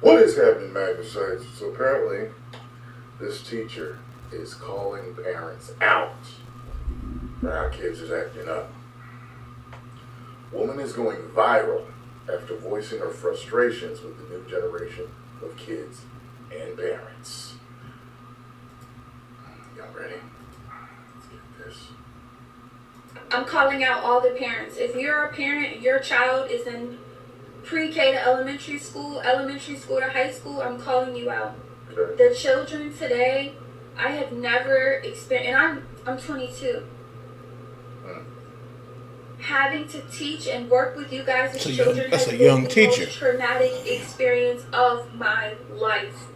What is happening, Magnus? So apparently, this teacher is calling parents out for how kids is acting up. Woman is going viral after voicing her frustrations with the new generation of kids and parents. Y'all ready? Let's get this. I'm calling out all the parents. If you're a parent, your child is in pre-K to elementary school to high school, I'm calling you out. Okay. The children today, I have never experienced, and I'm 22. Having to teach and work with you guys as children has been the most traumatic experience of my life.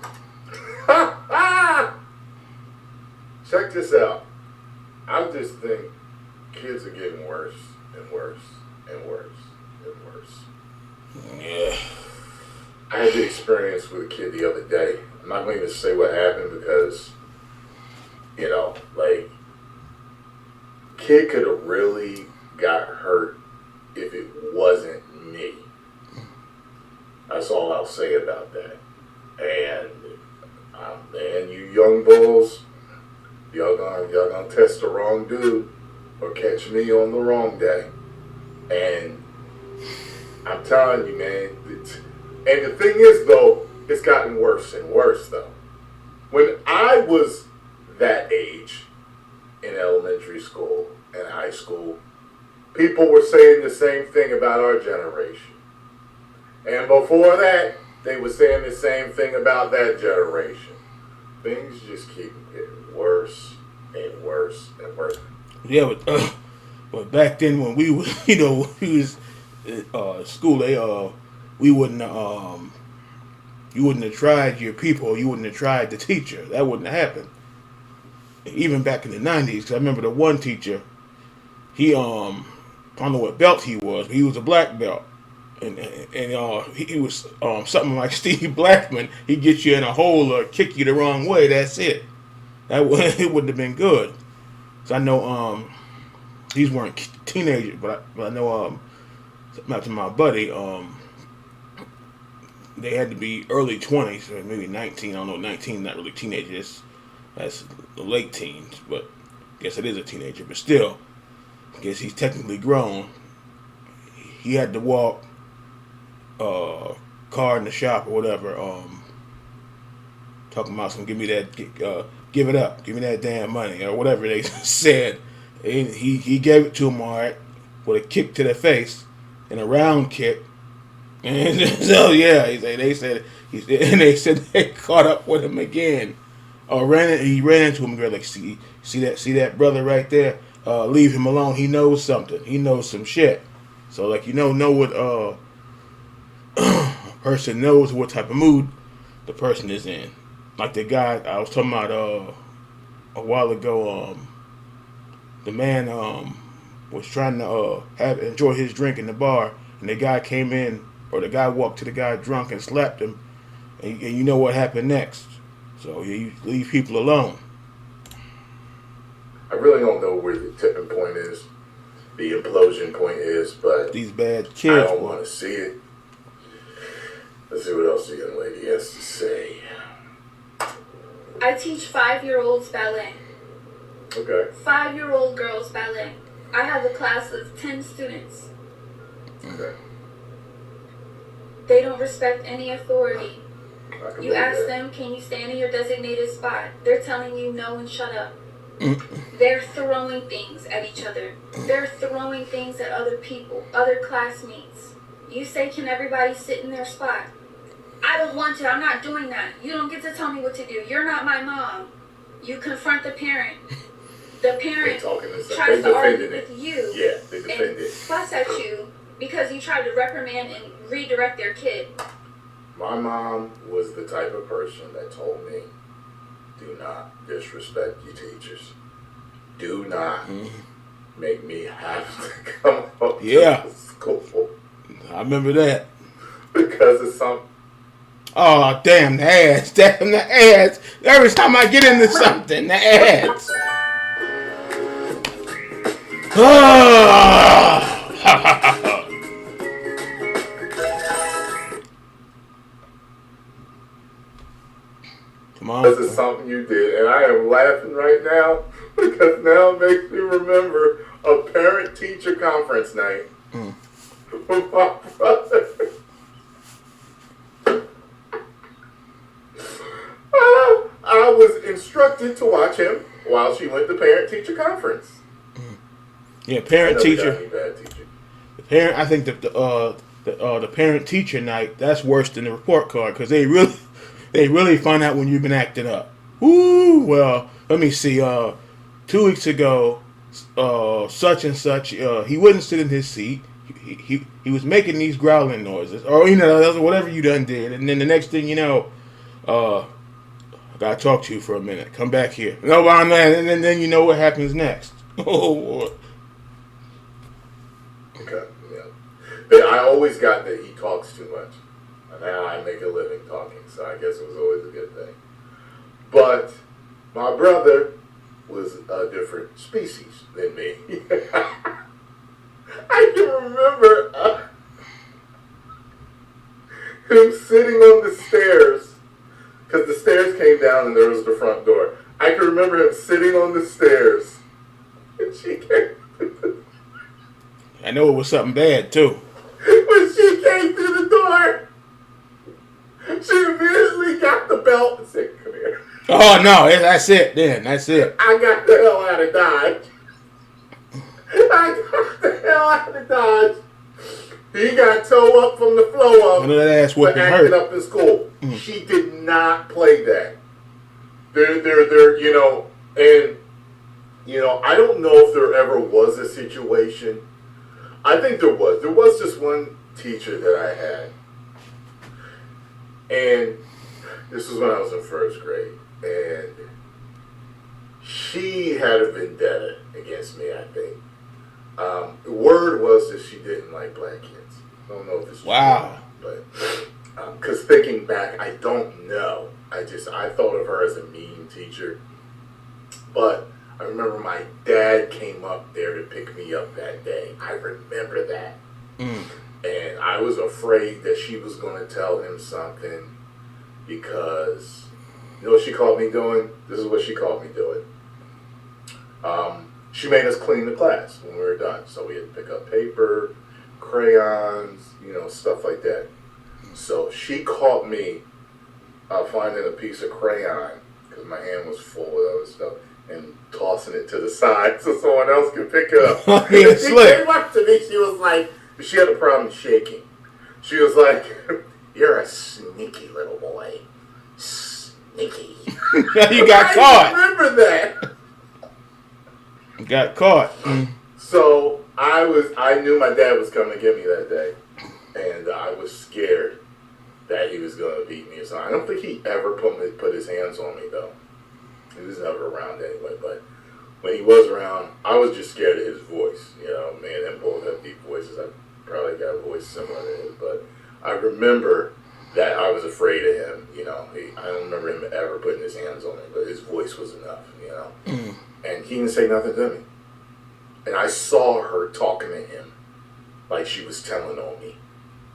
Check this out. I just think kids are getting worse and worse and worse and worse. Yeah. I had the experience with a kid the other day. I'm not going to say what happened because, kid could have really got hurt if it wasn't me. That's all I'll say about that. And, man, you young bulls, y'all gonna test the wrong dude or catch me on the wrong day. And I'm telling you, man, and the thing is, though, it's gotten worse and worse, though. When I was that age in elementary school and high school, people were saying the same thing about our generation. And before that, they were saying the same thing about that generation. Things just keep getting worse and worse and worse. Yeah, but back then when we were, we was in school, we wouldn't you wouldn't have tried your people, you wouldn't have tried the teacher. That wouldn't have happened. Even back in the 90s, because I remember the one teacher, he, I don't know what belt he was, but he was a black belt. And he was something like Steve Blackman. He'd get you in a hole or kick you the wrong way, that's it. It wouldn't have been good. So I know these weren't teenagers, but I know after my buddy, they had to be early 20s, or maybe 19. I don't know, 19, not really teenagers. That's the late teens, but I guess it is a teenager. But still, I guess he's technically grown. He had to walk car in the shop or whatever, talking about some give it up, give me that damn money or whatever they said. And he gave it to him all right with a kick to the face and a round kick. And so yeah, they said they caught up with him again. He ran into him and like, see that brother right there? Leave him alone. He knows something. He knows some shit. So like know what a person knows what type of mood the person is in. Like the guy I was talking about a while ago, the man was trying to enjoy his drink in the bar, and the guy came in, or the guy walked to the guy drunk and slapped him, and you know what happened next. So you leave people alone. I really don't know where the tipping point is, the implosion point is, but these bad kids. I don't want to see it. Let's see what else the young lady has to say. I teach 5-year-olds ballet. Okay. 5-year-old girls ballet. I have a class of 10 students. Okay. They don't respect any authority. You ask them, can you stand in your designated spot? They're telling you no and shut up. They're throwing things at each other. They're throwing things at other people, other classmates. You say, can everybody sit in their spot? I don't want to. I'm not doing that. You don't get to tell me what to do. You're not my mom. You confront the parent. The parent tries to argue with you and fuss at you because you tried to reprimand and redirect their kid. My mom was the type of person that told me, do not disrespect your teachers. Do not make me have to come up to school. I remember that. Because of some... Oh, damn the ads. Damn the ads. Every time I get into something, the ads. Come on. This is something you did, and I am laughing right now because now it makes me remember a parent-teacher conference night with my brother. I was instructed to watch him while she went to parent-teacher conference. Yeah, parent-teacher. Bad teacher. The parent. I think the parent-teacher night, that's worse than the report card because they really find out when you've been acting up. Woo! Well, let me see. 2 weeks ago, such and such, he wouldn't sit in his seat. He was making these growling noises, or whatever you done did, and then the next thing you know, I gotta talk to you for a minute. Come back here. No, I'm not. And then you know what happens next. Oh, boy. Okay, yeah. But I always got that he talks too much. And now I make a living talking, so I guess it was always a good thing. But my brother was a different species than me. I can remember him sitting on the stairs, because the stairs came down and there was the front door. I can remember him sitting on the stairs, and she came. I know it was something bad too. When she came through the door, she immediately got the belt and said, "Come here." Oh no, that's it. Then that's it. I got the hell out of Dodge. I got the hell out of Dodge. He got toe up from the floor up. None of that ass for whooping acting hurt. up in school. She did not play that. There, you know, and, you know, I don't know if there ever was a situation. I think there was. There was just one teacher that I had. And this was when I was in first grade. And she had a vendetta against me, I think. The word was that she didn't like black kids. I don't know if it's true. Wow. But because thinking back, I don't know. I thought of her as a mean teacher. But I remember my dad came up there to pick me up that day. I remember that. And I was afraid that she was going to tell him something because, you know what she called me doing? This is what she called me doing. She made us clean the class when we were done. So we had to pick up paper, crayons, you know, stuff like that. So she caught me finding a piece of crayon, because my hand was full with other stuff, and tossing it to the side so someone else could pick it up. And she came up to me, she was like, she had a problem shaking. She was like, "You're a sneaky little boy. Sneaky." You got caught. I remember that. You got caught. So I knew my dad was coming to get me that day, and I was scared that he was going to beat me or something. I don't think he ever put his hands on me though. He was never around anyway. But when he was around, I was just scared of his voice. You know, me and him both have deep voices. I probably got a voice similar to his, but I remember that I was afraid of him. You know, I don't remember him ever putting his hands on me, but his voice was enough. You know. And he didn't say nothing to me. And I saw her talking to him like she was telling on me.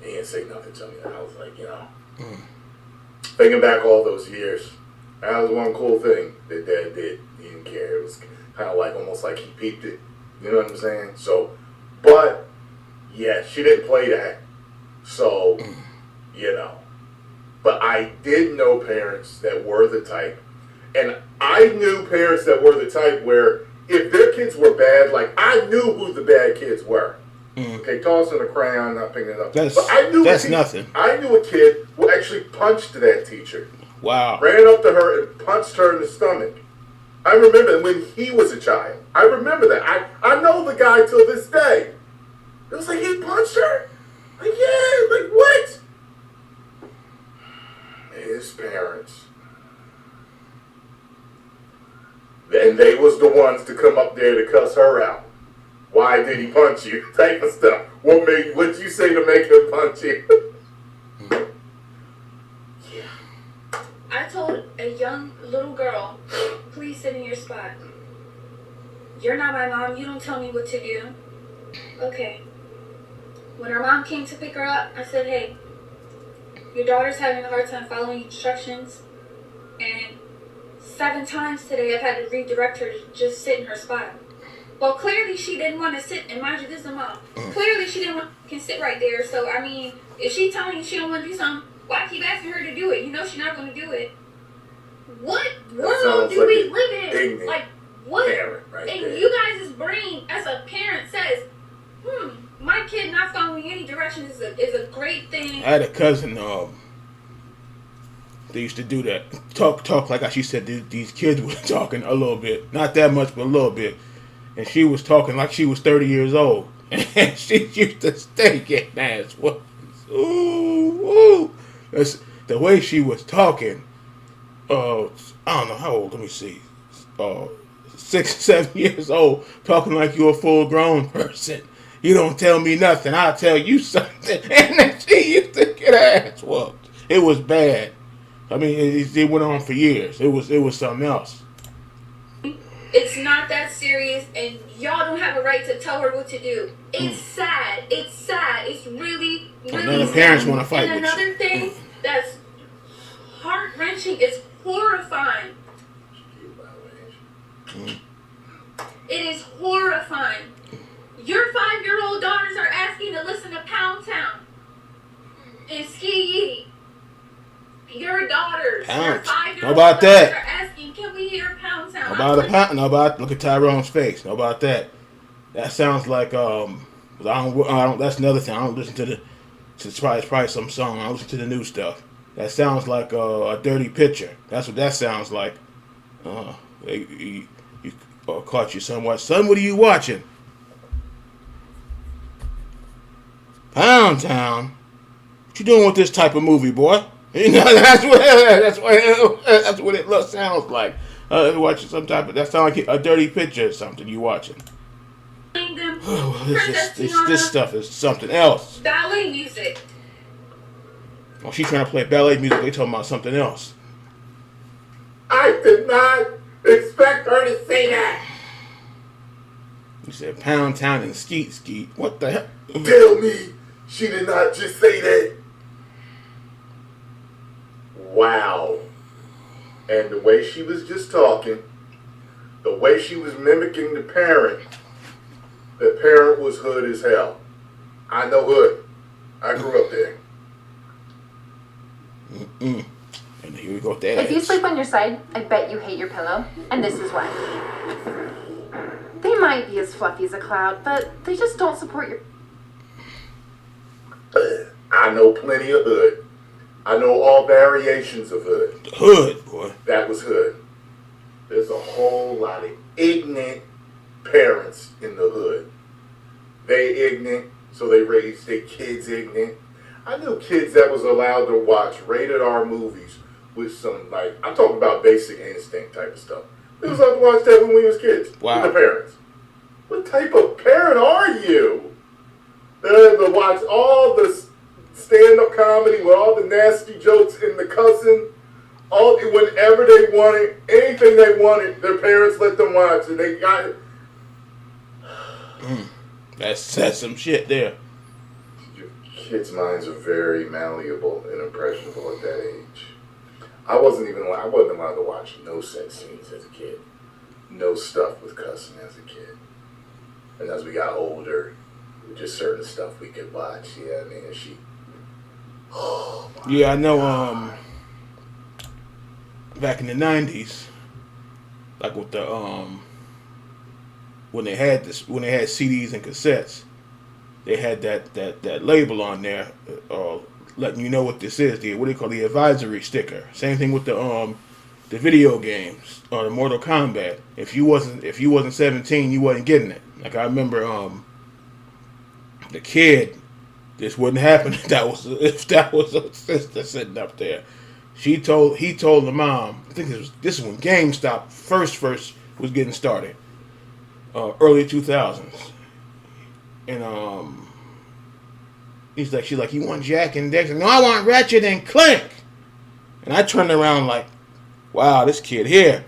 And he didn't say nothing to me. And I was like, you know, thinking back all those years, that was one cool thing that Dad did. He didn't care. It was kind of like, almost like he peeped it. You know what I'm saying? So, but, yeah, she didn't play that. So, you know. But I did know parents that were the type. And I knew parents that were the type where if their kids were bad, like I knew who the bad kids were. Okay, tossing a crayon, not picking it up. But I knew nothing. I knew a kid who actually punched that teacher. Wow. Ran up to her and punched her in the stomach. I remember when he was a child. I remember that. I know the guy till this day. It was like he punched her? Like, yeah, like what? His parents. And they was the ones to come up there to cuss her out. Why did he punch you? Type of stuff. What'd you say to make him punch you? Yeah. I told a young little girl, "Please sit in your spot. You're not my mom. You don't tell me what to do." Okay. When her mom came to pick her up, I said, "Hey, your daughter's having a hard time following instructions, And 7 times today I've had to redirect her to just sit in her spot. Well, clearly she didn't want to sit, and mind you, this is a mom. Clearly she didn't want to sit right there. So, I mean, if she telling you she don't want to do something, why keep asking her to do it? You know she's not going to do it. What world do we live in? Like, what? Right and there. You guys' brain as a parent says, my kid not following any directions is a great thing. I had a cousin, they used to do that. Talk like she said these kids were talking a little bit. Not that much, but a little bit. And she was talking like she was 30 years old. And she used to stay getting ass whoopings. Ooh. That's the way she was talking. I don't know how old, let me see. 6, 7 years old, talking like you're a full grown person. You don't tell me nothing, I'll tell you something. And then she used to get her ass whooped. It was bad. I mean, it went on for years. It was something else. It's not that serious, and y'all don't have a right to tell her what to do. It's sad. It's sad. It's really, really none of the sad. parents want to fight and with you. another thing that's heart-wrenching is horrifying. It is horrifying. Your 5-year-old daughters are asking to listen to Pound Town and Ski Yee. Your daughters, your 5-year-old daughters are asking, can we hear Pound Town? Look at Tyrone's face. How about that? That sounds like I don't. That's another thing. I don't listen to it's probably some song. I don't listen to the new stuff. That sounds like a dirty picture. That's what that sounds like. You caught you somewhat. Son, what are you watching? Pound Town. What you doing with this type of movie, boy? You know, that's what it sounds like. Watching some type of, that sounds like a dirty picture or something you watching. This stuff is something else. Ballet music. Oh, she's trying to play ballet music. They talking about something else. I did not expect her to say that. You said Pound Town and Skeet. What the hell? Tell me she did not just say that. Wow. And the way she was just talking, the way she was mimicking the parent was hood as hell. I know hood. I grew up there. And here we go with that. If you sleep on your side, I bet you hate your pillow. And this is why. They might be as fluffy as a cloud, but they just don't support your... I know plenty of hood. I know all variations of hood. The hood, boy. That was hood. There's a whole lot of ignorant parents in the hood. They ignorant, so they raise their kids ignorant. I knew kids that was allowed to watch rated R movies with some, like, I'm talking about Basic Instinct type of stuff. They was allowed to watch that when we was kids. Wow. With the parents. What type of parent are you? They had to watch all the stand-up comedy with all the nasty jokes and the cussing. Whenever they wanted, anything they wanted, their parents let them watch, and they got it. That's some shit there. Your kids' minds are very malleable and impressionable at that age. I wasn't allowed to watch no sex scenes as a kid. No stuff with cussing as a kid. And as we got older, just certain stuff we could watch. Yeah, I mean, yeah, I know. Back in the 90s, like with the when they had CDs and cassettes, they had that label on there, letting you know what this is. What do they call the advisory sticker? Same thing with the video games or the Mortal Kombat. If you wasn't 17, you wasn't getting it. Like I remember, the kid, this wouldn't happen if that was a sister sitting up there. He told the mom. I think this is when GameStop first was getting started, early 2000s, and she's like, you want Jack and Dexter? No, I want Ratchet and Clank. And I turned around like, wow, this kid here,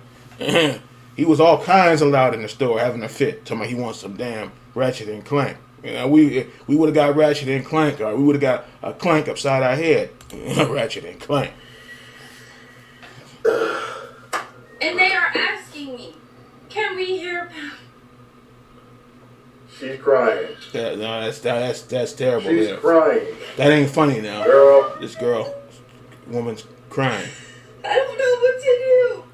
he was all kinds of loud in the store having a fit, talking about he wants some damn Ratchet and Clank. You know, we would have got Ratchet and Clank, or we would have got a clank upside our head. Ratchet and Clank. me here. She's crying. Yeah, no, that's terrible. She's there. crying. That ain't funny now. Girl. This woman's crying. I don't know what to do.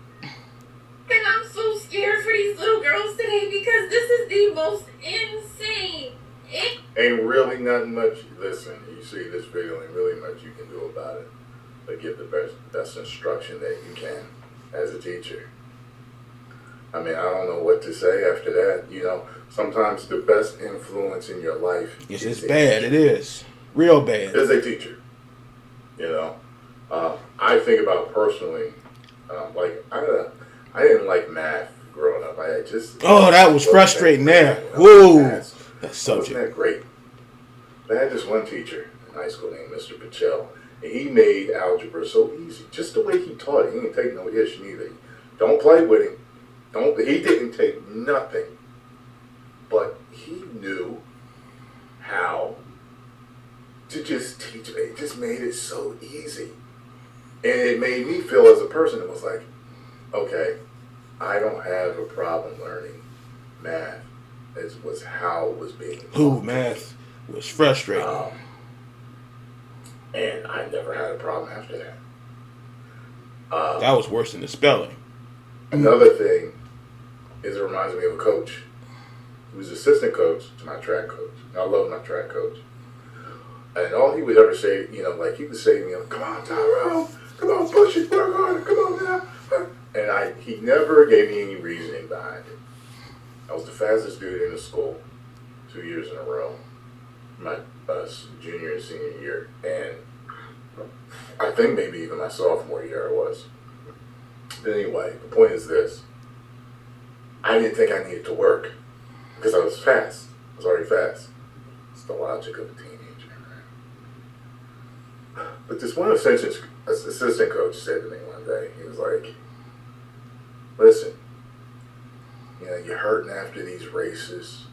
And I'm so scared for these little girls today because this is the most insane. Ain't really nothing much. Listen, you see this video, ain't really much you can do about it. But give the best instruction that you can as a teacher. I mean, I don't know what to say after that. You know, sometimes the best influence in your life It's bad. It is. Real bad. Is a teacher. You know, I think about personally, like I didn't like math growing up. I just that was frustrating there. Whoa, that subject. Wasn't that great? I had this one teacher in high school named Mr. Pichel, and he made algebra so easy. Just the way he taught it. He didn't take no ish neither. Don't play with him. He didn't take nothing. But he knew how to just teach it. It just made it so easy. And it made me feel as a person, it was like, okay, I don't have a problem learning math. It was how it was being taught. Math was frustrating. And I never had a problem after that. That was worse than the spelling. Another thing is it reminds me of a coach. He was assistant coach to my track coach. I love my track coach. And all he would ever say, you know, like he would say to me, come on, Tyrone, come on, push it, work harder, come on now. And he never gave me any reasoning behind it. I was the fastest dude in the school 2 years in a row, my junior and senior year. And I think maybe even my sophomore year I was. But anyway, the point is this. I didn't think I needed to work because I was fast. I was already fast. It's the logic of a teenager. Right? But this one assistant coach said to me one day, he was like, listen, you know, you're hurting after these races,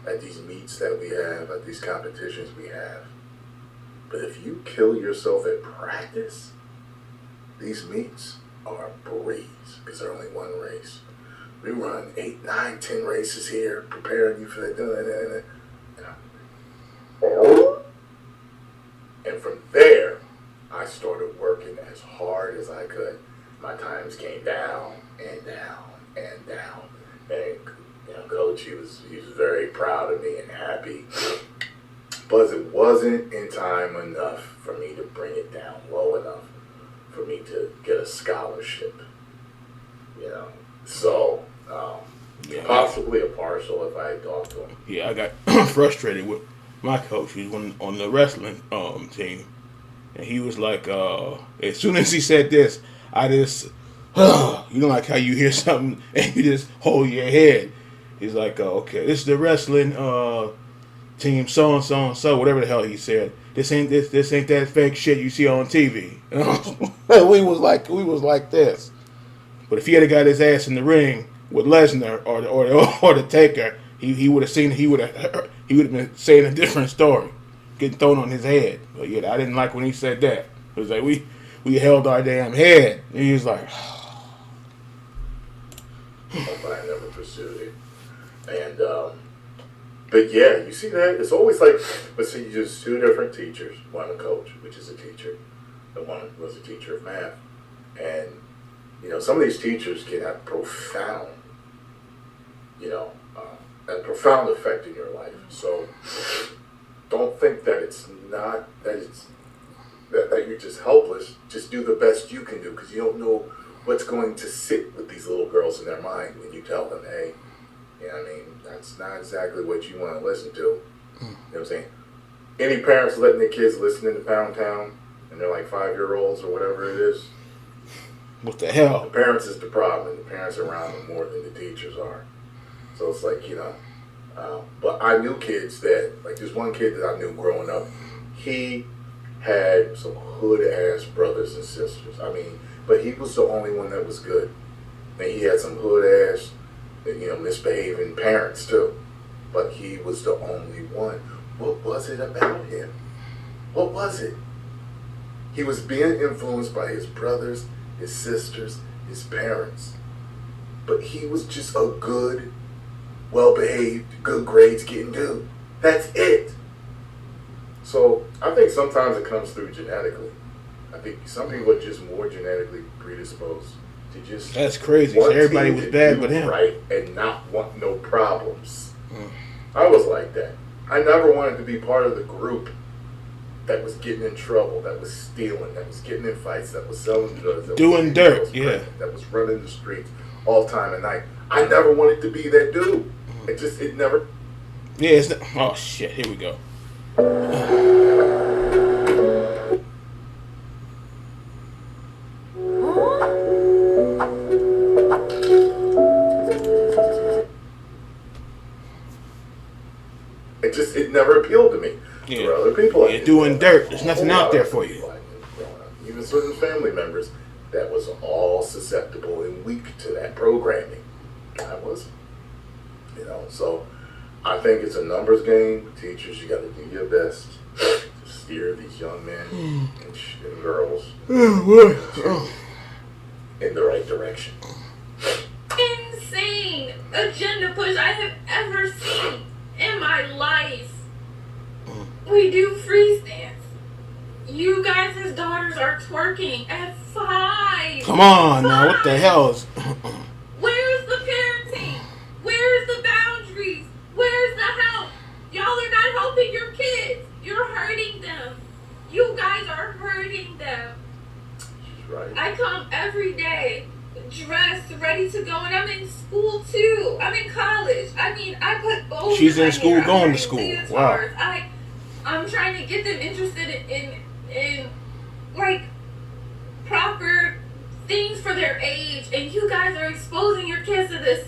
at these meets that we have, at these competitions we have. But if you kill yourself at practice, these meets are a breeze because they're only one race. We run 8, 9, 10 races here, preparing you for that. And from there, I started working as hard as I could. My times came down and down and down. And you know, Coach, he was very proud of me and happy. But it wasn't in time enough for me to bring it down low enough for me to get a scholarship. You know, so possibly a partial if I had talked to him. Yeah, I got frustrated with my coach. He was on the wrestling team, and he was like, as soon as he said this, I just, you know, like how you hear something and you just hold your head. He's like, okay, this is the wrestling team, so and so and so, whatever the hell he said. This ain't that fake shit you see on TV. we was like this. But if he had got his ass in the ring with Lesnar or the Taker, he would have been saying a different story, getting thrown on his head. But yeah, I didn't like when he said that. It was like we held our damn head. And he was like, but I never pursued it. And but yeah, you see that it's always like, let's see, just two different teachers. One a coach, which is a teacher, and one was a teacher of math. And you know, some of these teachers can have profound, a profound effect in your life. So don't think that that you're just helpless. Just do the best you can do, because you don't know what's going to sit with these little girls in their mind when you tell them, hey, you know what I mean, that's not exactly what you want to listen to. You know what I'm saying? Any parents letting their kids listen to Pound Town and they're like 5-year-olds or whatever it is? what the hell? The parents is the problem, and the parents are around them more than the teachers are. So it's like, but I knew kids that, like this one kid that I knew growing up, he had some hood-ass brothers and sisters. I mean, but he was the only one that was good. And he had some hood-ass, misbehaving parents too. But he was the only one. What was it about him? What was it? He was being influenced by his brothers, his sisters, his parents. but he was just a good, well-behaved, good grades getting dude. That's it. So I think sometimes it comes through genetically. I think some people are just more genetically predisposed to just. That's crazy. So everybody was bad but him. Right, and not want no problems. I was like that. I never wanted to be part of the group that was getting in trouble, that was stealing, that was getting in fights, that was selling drugs, that doing was dirt, yeah, that was running the streets all time and night. I never wanted to be that dude. It never. Yeah, it's not, oh shit, here we go. It never appealed to me. Yeah. For other people, you're doing dirt. There's nothing out there for you. Even certain family members that was all susceptible and weak to that programming. I wasn't. So I think it's a numbers game. Teachers, you got to do your best to steer these young men and girls in the right direction. Insane agenda push I have ever seen in my life. We do freeze dance. You guys' daughters are twerking at 5. Come on now, what the hell is... Where's the parenting? Where's the boundaries? Where's the help? Y'all are not helping your kids. You're hurting them. You guys are hurting them. Right. I come every day dressed, ready to go, and I'm in school too. I'm in college. I mean, I put both. She's in school, going to school. Wow. I'm trying to get them interested in like proper things for their age, and you guys are exposing your kids to this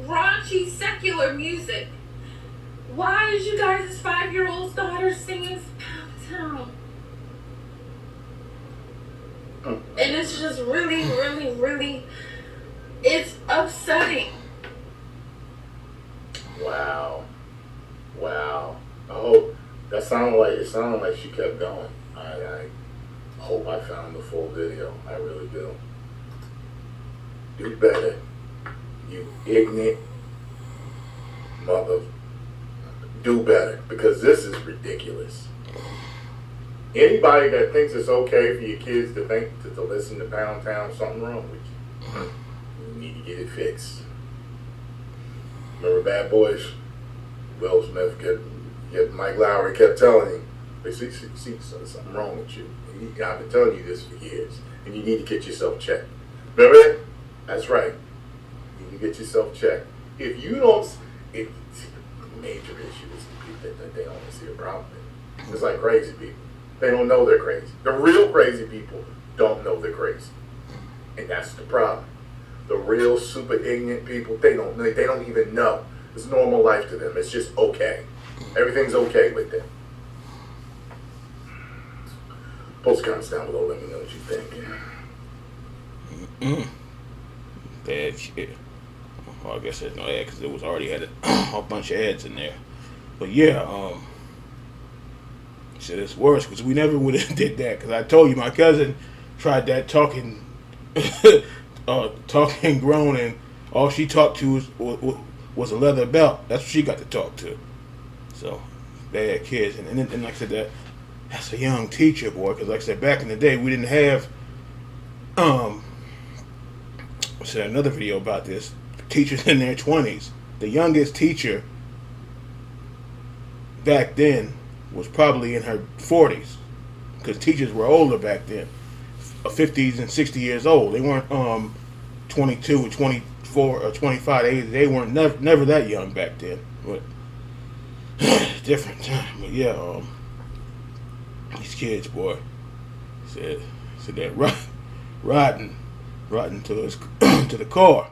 raunchy secular music. Why is you guys' 5-year-old's daughter singing Pound Town? And it's just really, really, really, it's upsetting. Wow. Oh, it sounded like she kept going. I hope I found the full video. I really do. Do better, you ignorant mother. Do better, because this is ridiculous. Anybody that thinks it's okay for your kids to think to listen to Pound Town, something wrong with you. You need to get it fixed. Remember Bad Boys? Will Smith Mike Lowry kept telling him, see, something wrong with you. I've been telling you this for years, and you need to get yourself checked. Remember that? That's right. You need to get yourself checked. If you don't, the major issue is the people that they don't see a problem in. It's like crazy people. They don't know they're crazy. The real crazy people don't know they're crazy, and that's the problem. The real super ignorant people, they don't even know. It's normal life to them. It's just okay. Everything's okay with them. Post comments down below. Let me know what you think. Bad shit. Well, I guess there's no ad because it was already had a bunch of ads in there. But yeah, shit, it's worse because we never would have did that. Because I told you, my cousin tried that talking grown, and all she talked to was a leather belt. That's what she got to talk to. So bad kids, and like I said, that's a young teacher, boy. Because like I said, back in the day, we didn't have. I said another video about this. Teachers in their 20s. The youngest teacher back then was probably in her 40s, because teachers were older back then, 50s and 60 years old. They weren't 22 or 24 or 25. They weren't never that young back then. But different time. But yeah, these kids, boy, said that rotten to his to the core.